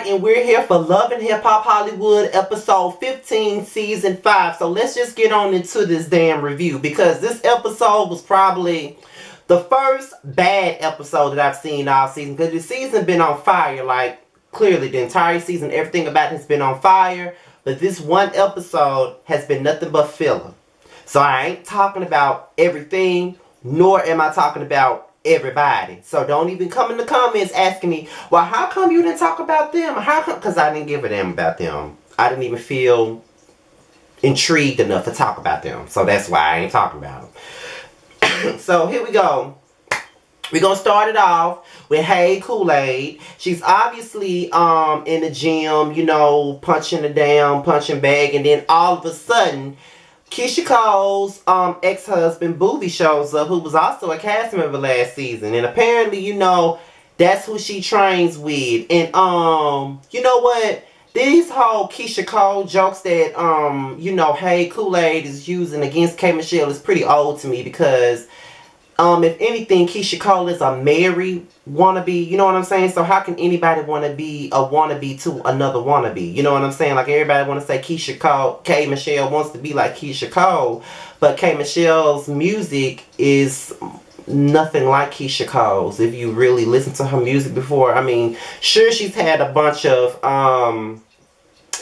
back and we're here for Love and Hip Hop Hollywood episode 15 season 5. So let's just get on into this damn review, because this episode was probably the first bad episode that I've seen all season, because the season been on fire. Like, clearly the entire season, everything about it has been on fire, but this one episode has been nothing but filler. So I ain't talking about everything, nor am I talking about everybody. So don't even come in the comments asking me, well, how come you didn't talk about them? How come? Because I didn't give a damn about them. I didn't even feel intrigued enough to talk about them. So that's why I ain't talking about them. So here we go. We're going to start it off with Hey Kool-Aid. She's obviously in the gym, you know, punching the damn punching bag. And then all of a sudden, Keisha Cole's ex-husband Booby shows up, who was also a cast member last season. And apparently, you know, that's who she trains with. And you know what? These whole Keisha Cole jokes that you know, Hey Kool-Aid is using against K Michelle is pretty old to me, because if anything, Keisha Cole is a married wannabe, you know what I'm saying? So how can anybody want to be a wannabe to another wannabe? You know what I'm saying? Like, everybody want to say Keisha Cole, K Michelle wants to be like Keisha Cole, but K Michelle's music is nothing like Keisha Cole's. If you really listen to her music before, I mean, sure, she's had a bunch of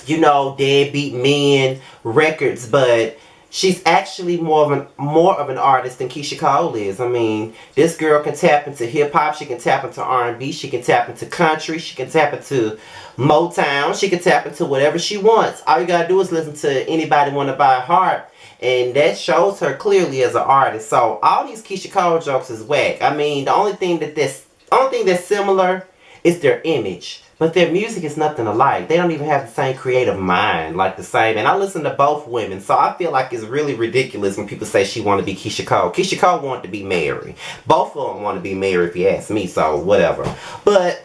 you know, deadbeat men records, but she's actually more of an artist than Keisha Cole is. I mean, this girl can tap into hip-hop, she can tap into R&B, she can tap into country, she can tap into Motown, she can tap into whatever she wants. All you gotta do is listen to Anybody Wanna Buy a Heart, and that shows her clearly as an artist. So all these Keisha Cole jokes is whack. I mean, the only thing that's similar is their image. But their music is nothing alike. They don't even have the same creative mind, like the same. And I listen to both women, so I feel like it's really ridiculous when people say she want to be Keisha Cole. Keisha Cole wanted to be married. Both of them want to be married, if you ask me, so whatever. But,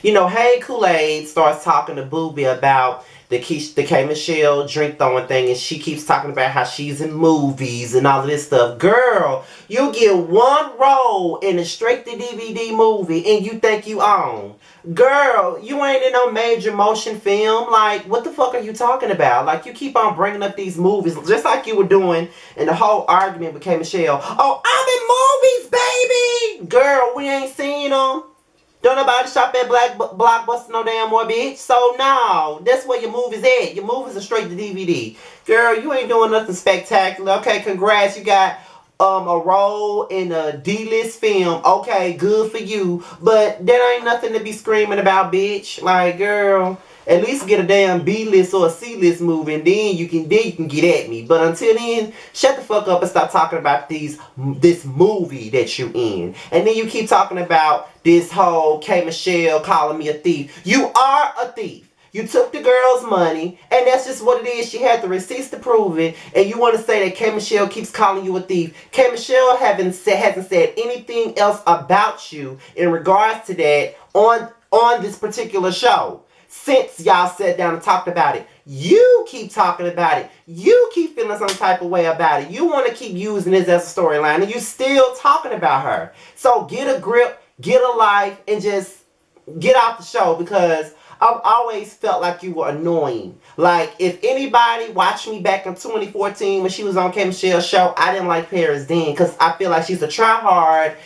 you know, Hey Kool-Aid starts talking to Booby about the K Michelle drink throwing thing, and she keeps talking about how she's in movies and all of this stuff. Girl, you get one role in a straight-to-DVD movie and you think you own. Girl, you ain't in no major motion film. Like, what the fuck are you talking about? Like, you keep on bringing up these movies, just like you were doing in the whole argument with K Michelle. Oh, I'm in movies, baby! Girl, we ain't seen them. Don't nobody shop at Blockbuster no damn more, bitch. So, no, that's where your movies at. Your movies are straight to DVD. Girl, you ain't doing nothing spectacular. Okay, congrats. You got a role in a D-list film. Okay, good for you. But that ain't nothing to be screaming about, bitch. Like, girl, at least get a damn B-list or a C-list movie, and then you can get at me. But until then, shut the fuck up and stop talking about this movie that you in. And then you keep talking about this whole K Michelle calling me a thief. You are a thief. You took the girl's money, and that's just what it is. She had the receipts to prove it, and you want to say that K Michelle keeps calling you a thief. K Michelle hasn't said anything else about you in regards to that on this particular show. Since y'all sat down and talked about it, you keep talking about it. You keep feeling some type of way about it. You want to keep using this as a storyline, and you still talking about her. So get a grip, get a life, and just get off the show, because I've always felt like you were annoying. Like, if anybody watched me back in 2014 when she was on K Michelle's show, I didn't like Paris then, because I feel like she's a try-hard.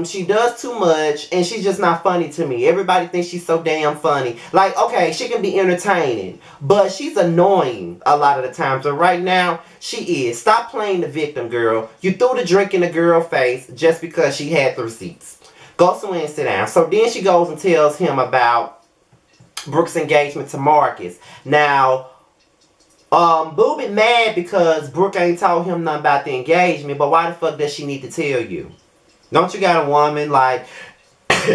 She does too much, and she's just not funny to me. Everybody thinks she's so damn funny. Like, okay, she can be entertaining, but she's annoying a lot of the times. So right now, she is. Stop playing the victim, girl. You threw the drink in the girl's face just because she had the receipts. Go somewhere and sit down. So then she goes and tells him about Brooke's engagement to Marcus. Now, Booby mad because Brooke ain't told him nothing about the engagement, but why the fuck does she need to tell you? Don't you got a woman? Like,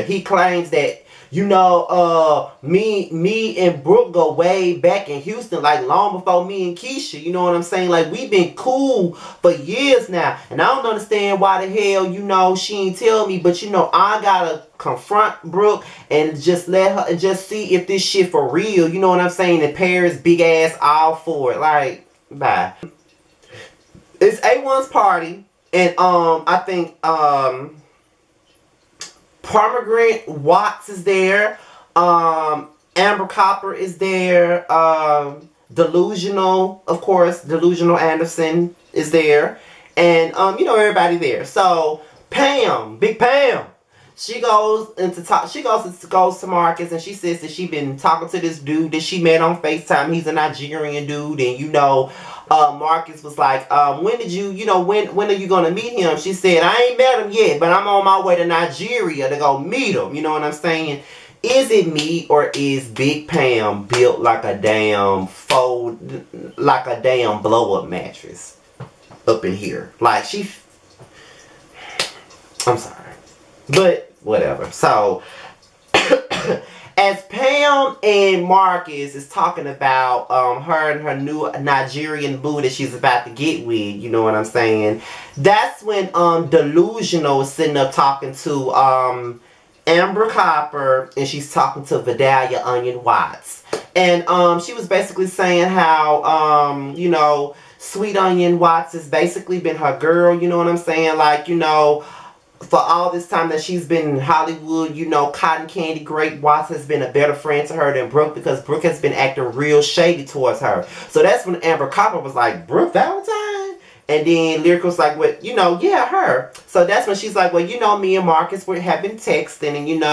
he claims that, you know, me and Brooke go way back in Houston, like long before me and Keisha, you know what I'm saying? Like, we've been cool for years now, and I don't understand why the hell, you know, she ain't tell me, but you know, I gotta confront Brooke and just let her, and just see if this shit for real, you know what I'm saying? And Paris big ass all for it. Like, bye. It's A1's party. And I think Pomegranate Watts is there. Amber Copper is there. Delusional, of course. Delusional Anderson is there. And, everybody there. So, Pam, Big Pam, she goes to Marcus, and she says that she been talking to this dude that she met on FaceTime. He's a Nigerian dude, and Marcus was like, when did you, when are you gonna meet him? She said, I ain't met him yet, but I'm on my way to Nigeria to go meet him. You know what I'm saying? Is it me, or is Big Pam built like a damn blow-up mattress up in here? Like I'm sorry. But whatever. So as Pam and Marcus is talking about her and her new Nigerian boo that she's about to get with, you know what I'm saying? That's when Delusional is sitting up talking to Amber Copper, and she's talking to Vidalia Onion Watts. And she was basically saying how Sweet Onion Watts has basically been her girl, you know what I'm saying? Like, for all this time that she's been in Hollywood, Cotton Candy Great Watts has been a better friend to her than Brooke, because Brooke has been acting real shady towards her. So that's when Amber Copper was like, Brooke Valentine? And then Lyrical was like, well, yeah, her. So that's when she's like, well, me and Marcus have been texting, and,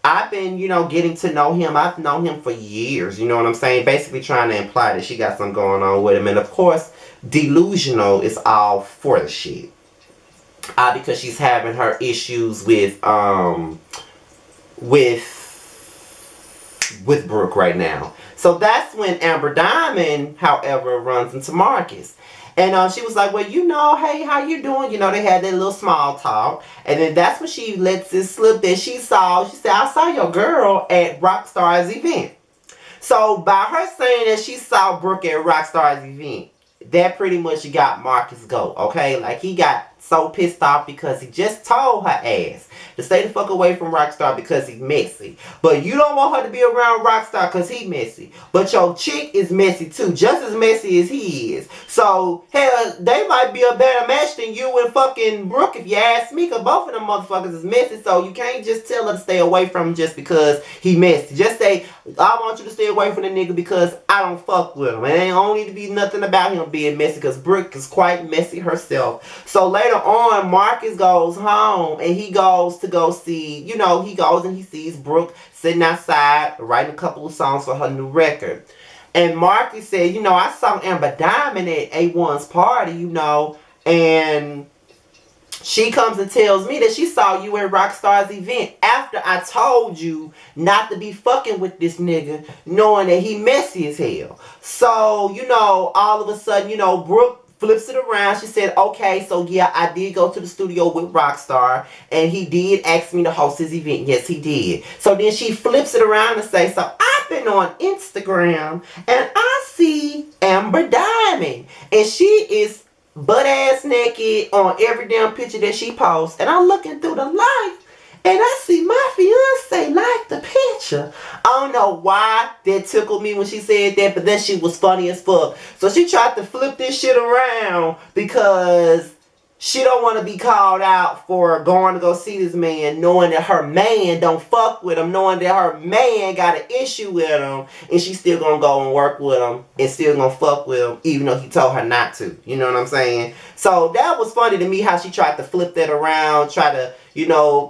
I've been, getting to know him. I've known him for years, you know what I'm saying? Basically trying to imply that she got something going on with him. And, of course, Delusional is all for the shit. Because she's having her issues with Brooke right now. So that's when Amber Diamond, however, runs into Marcus. And she was like, well, hey, how you doing? They had that little small talk. And then that's when she lets it slip that she said, I saw your girl at Rockstar's event. So by her saying that she saw Brooke at Rockstar's event, that pretty much got Marcus go, okay? Like, he got so pissed off because he just told her ass to stay the fuck away from Rockstar because he's messy. But you don't want her to be around Rockstar because he messy. But your chick is messy too, just as messy as he is. So, hell, they might be a better match than you and fucking Brooke if you ask me, because both of them motherfuckers is messy. So you can't just tell her to stay away from him just because he messy. Just say, I want you to stay away from the nigga because I don't fuck with him. It ain't only to be nothing about him being messy, because Brooke is quite messy herself. So later on, Marcus goes home and he goes to go see, he goes and he sees Brooke sitting outside writing a couple of songs for her new record. And Marcus said, I saw Amber Diamond at A1's party, and she comes and tells me that she saw you at Rockstar's event after I told you not to be fucking with this nigga, knowing that he messy as hell. So, all of a sudden, Brooke flips it around. She said, okay, so yeah, I did go to the studio with Rockstar, and he did ask me to host his event. Yes, he did. So then she flips it around and says, so I've been on Instagram, and I see Amber Diamond, and she is butt-ass naked on every damn picture that she posts, and I'm looking through the life, and I see my fiance like the picture. I don't know why that tickled me when she said that, but that shit was funny as fuck. So she tried to flip this shit around because she don't want to be called out for going to go see this man, knowing that her man don't fuck with him, knowing that her man got an issue with him, and she's still going to go and work with him and still going to fuck with him, even though he told her not to. You know what I'm saying? So that was funny to me how she tried to flip that around, try to,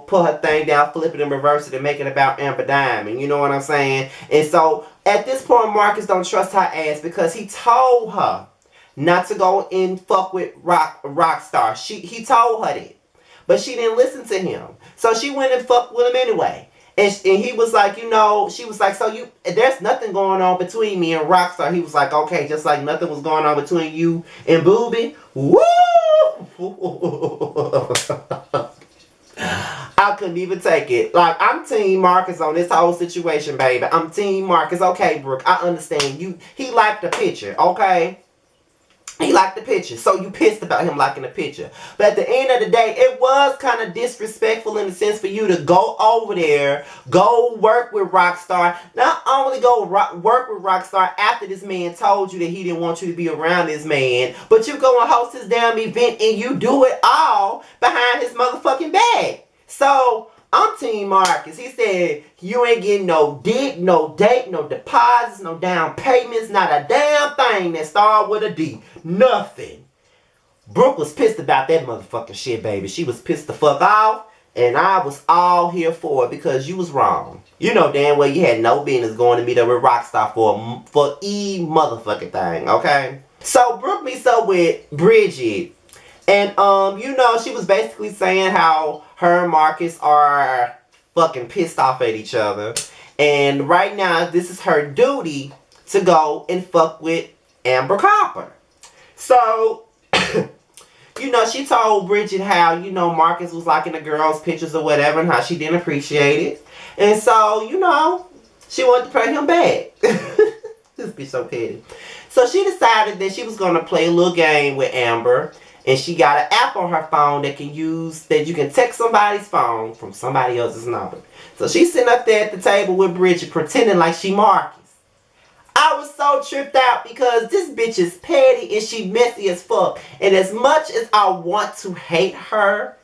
put her thing down, flip it and reverse it and make it about Amber Diamond. You know what I'm saying? And so at this point, Marcus don't trust her ass because he told her not to go and fuck with Rockstar. He told her that. But she didn't listen to him. So she went and fucked with him anyway. And he was like, she was like, so there's nothing going on between me and Rockstar. He was like, okay, just like nothing was going on between you and Booby. Woo! I couldn't even take it. Like, I'm Team Marcus on this whole situation, baby. I'm Team Marcus. Okay, Brooke, I understand you. He liked the picture, okay? He liked the picture, so you pissed about him liking the picture. But at the end of the day, it was kind of disrespectful in the sense for you to go over there, go work with Rockstar. Not only go work with Rockstar after this man told you that he didn't want you to be around this man, but you go and host his damn event and you do it all behind his motherfucking back. So, I'm Team Marcus. He said, you ain't getting no dick, no date, no deposits, no down payments, not a damn thing that start with a D. Nothing. Brooke was pissed about that motherfucking shit, baby. She was pissed the fuck off, and I was all here for it because you was wrong. You know damn well you had no business going to meet up with Rockstar for E motherfucking thing, okay? So Brooke meets up with Bridget. And, you know, she was basically saying how her and Marcus are fucking pissed off at each other. And right now, this is her duty to go and fuck with Amber Copper. So, you know, she told Bridget how, you know, Marcus was liking the girls' pictures or whatever and how she didn't appreciate it. And so, you know, she wanted to pay him back. This bitch so petty. So she decided that she was going to play a little game with Amber. And she got an app on her phone that you can text somebody's phone from somebody else's number. So she's sitting up there at the table with Bridget pretending like she Marcus. I was so tripped out because this bitch is petty and she messy as fuck. And as much as I want to hate her,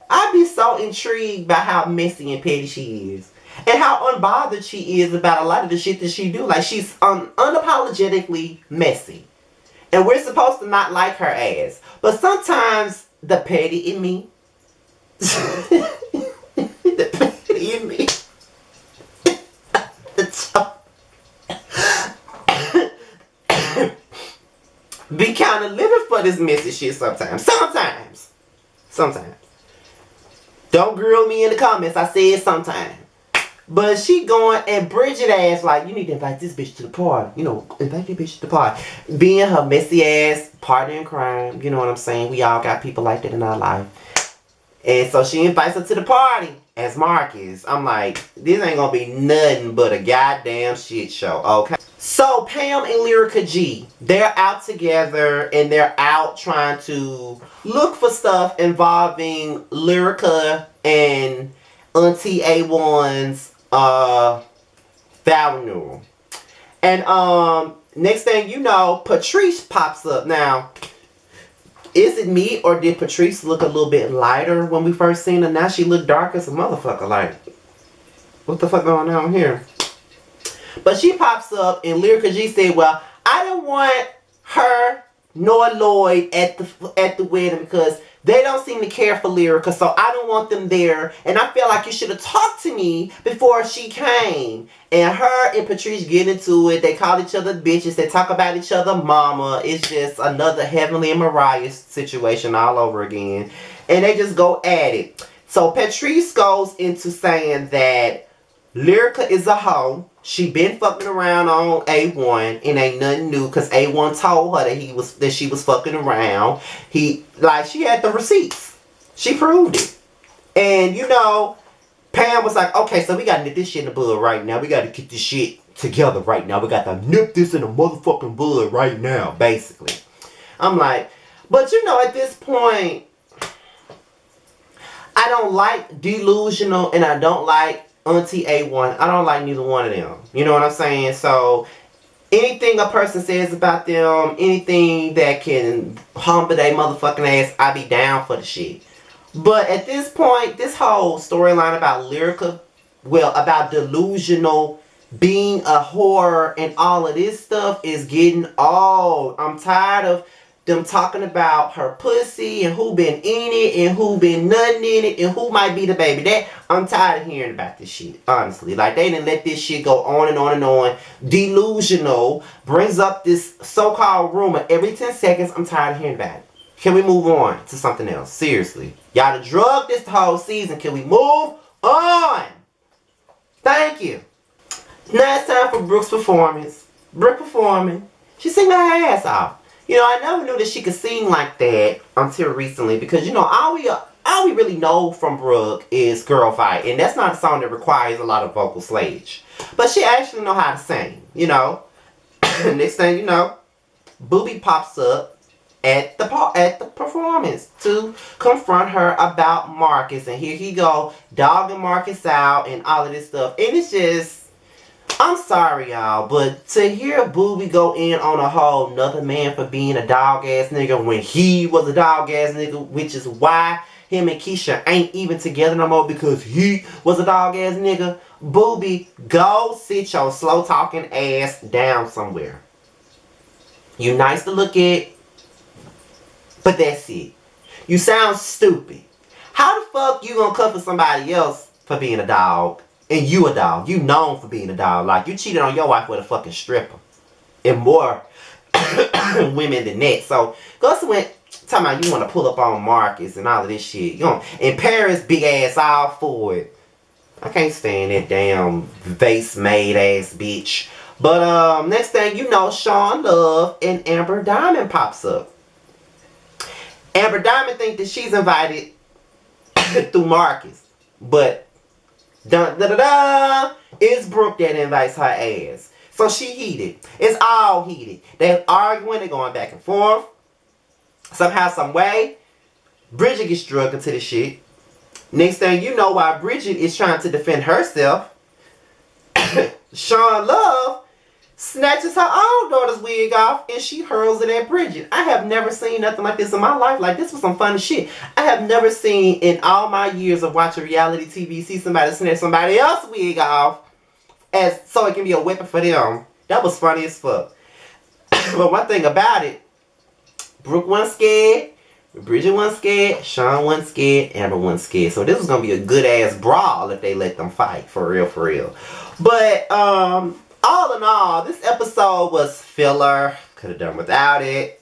I be so intrigued by how messy and petty she is. And how unbothered she is about a lot of the shit that she do. Like she's unapologetically messy. And we're supposed to not like her ass. But sometimes the petty in me. The petty in me. Be kind of living for this messy shit sometimes. Sometimes. Don't grill me in the comments. I said sometimes. But she going and Bridget ass like, you need to invite this bitch to the party. You know, invite this bitch to the party. Being her messy ass partner in crime. You know what I'm saying? We all got people like that in our life. And so she invites her to the party as Marcus. I'm like, this ain't gonna be nothing but a goddamn shit show, okay? So Pam and Lyrica G, they're out together and they're out trying to look for stuff involving Lyrica and Auntie A1's Valneural. And next thing you know, Patrice pops up. Now, is it me or did Patrice look a little bit lighter when we first seen her? Now she looked dark as a motherfucker. Like, what the fuck going on here? But she pops up and Lyrica G said, well, I don't want her nor Lloyd at the wedding because they don't seem to care for Lyrica, so I don't want them there. And I feel like you should have talked to me before she came. And her and Patrice get into it. They call each other bitches. They talk about each other mama. It's just another Heavenly and Mariah situation all over again. And they just go at it. So Patrice goes into saying that Lyrica is a hoe. She been fucking around on A1 and ain't nothing new because A1 told her that she was fucking around. She had the receipts. She proved it. And you know, Pam was like, okay, so we gotta nip this shit in the bud right now. We gotta get this shit together right now. We got to nip this in the motherfucking bud right now, basically. I'm like, but you know, at this point, I don't like Delusional and I don't like Auntie A1. I don't like neither one of them. You know what I'm saying? So, anything a person says about them, anything that can humble their motherfucking ass, I be down for the shit. But at this point, this whole storyline about Lyrica, well, about Delusional being a whore and all of this stuff is getting old. I'm tired of them talking about her pussy and who been in it and who been nothing in it and who might be the baby. I'm tired of hearing about this shit, honestly. Like, they didn't let this shit go on and on and on. Delusional brings up this so-called rumor every 10 seconds. I'm tired of hearing about it. Can we move on to something else? Seriously. Y'all done drug this the whole season. Can we move on? Thank you. Now it's time for Brooke's performance. Brooke performing. She sing her ass off. You know, I never knew that she could sing like that until recently because, you know, all we really know from Brooke is Girl Fight. And that's not a song that requires a lot of vocal slayage. But she actually know how to sing, you know. Next thing you know, Booby pops up at the performance to confront her about Marcus. And here he go, dogging Marcus out and all of this stuff. And it's just, I'm sorry, y'all, but to hear Booby go in on a whole nother man for being a dog-ass nigga when he was a dog-ass nigga, which is why him and Keisha ain't even together no more because he was a dog ass nigga. Booby, go sit your slow talking ass down somewhere. You nice to look at, but that's it. You sound stupid. How the fuck you gonna cover somebody else for being a dog? And you a dog. You known for being a dog. Like, you cheated on your wife with a fucking stripper. And more women than that. So, Gus went talking about you want to pull up on Marcus and all of this shit. You know, and Paris big ass all for it. I can't stand that damn vase made ass bitch. But next thing you know, Sean Love and Amber Diamond pops up. Amber Diamond thinks that she's invited through Marcus. But it's Brooke that invites her ass. So she heated. It's all heated. They're arguing, they're going back and forth. Somehow, some way, Bridget gets drugged into the shit. Next thing you know, while Bridget is trying to defend herself, Sean Love snatches her own daughter's wig off and she hurls it at Bridget. I have never seen nothing like this in my life. Like, this was some funny shit. I have never seen in all my years of watching reality TV see somebody snatch somebody else's wig off so it can be a weapon for them. That was funny as fuck. But one thing about it, Brooke wasn't scared, Bridget wasn't scared, Sean wasn't scared, Amber wasn't scared. So this was going to be a good ass brawl if they let them fight. For real, for real. But, all in all, this episode was filler. Could have done without it.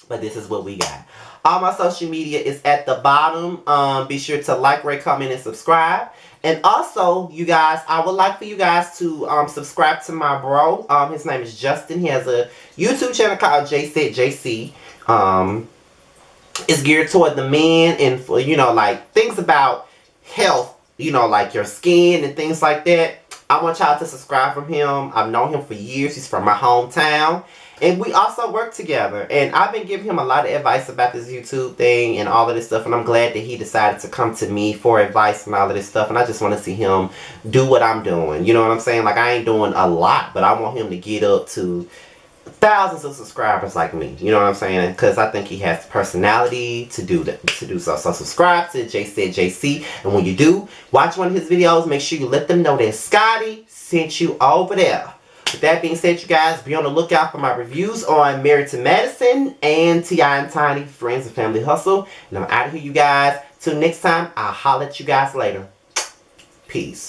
But this is what we got. All my social media is at the bottom. Be sure to like, rate, comment, and subscribe. And also, you guys, I would like for you guys to subscribe to my bro. His name is Justin. He has a YouTube channel called JC. It's geared toward the men and for, you know, like things about health, you know, like your skin and things like that. I want y'all to subscribe from him. I've known him for years. He's from my hometown. And we also work together. And I've been giving him a lot of advice about this YouTube thing and all of this stuff. And I'm glad that he decided to come to me for advice and all of this stuff. And I just want to see him do what I'm doing. You know what I'm saying? Like, I ain't doing a lot, but I want him to get up to thousands of subscribers like me. You know what I'm saying? Because I think he has the personality to do that, so. So subscribe to JC. And when you do watch one of his videos, make sure you let them know that Scotty sent you over there. With that being said, you guys, be on the lookout for my reviews on Married to Madison and T.I. and Tiny, Friends and Family Hustle. And I'm out of here, you guys. Till next time, I'll holler at you guys later. Peace.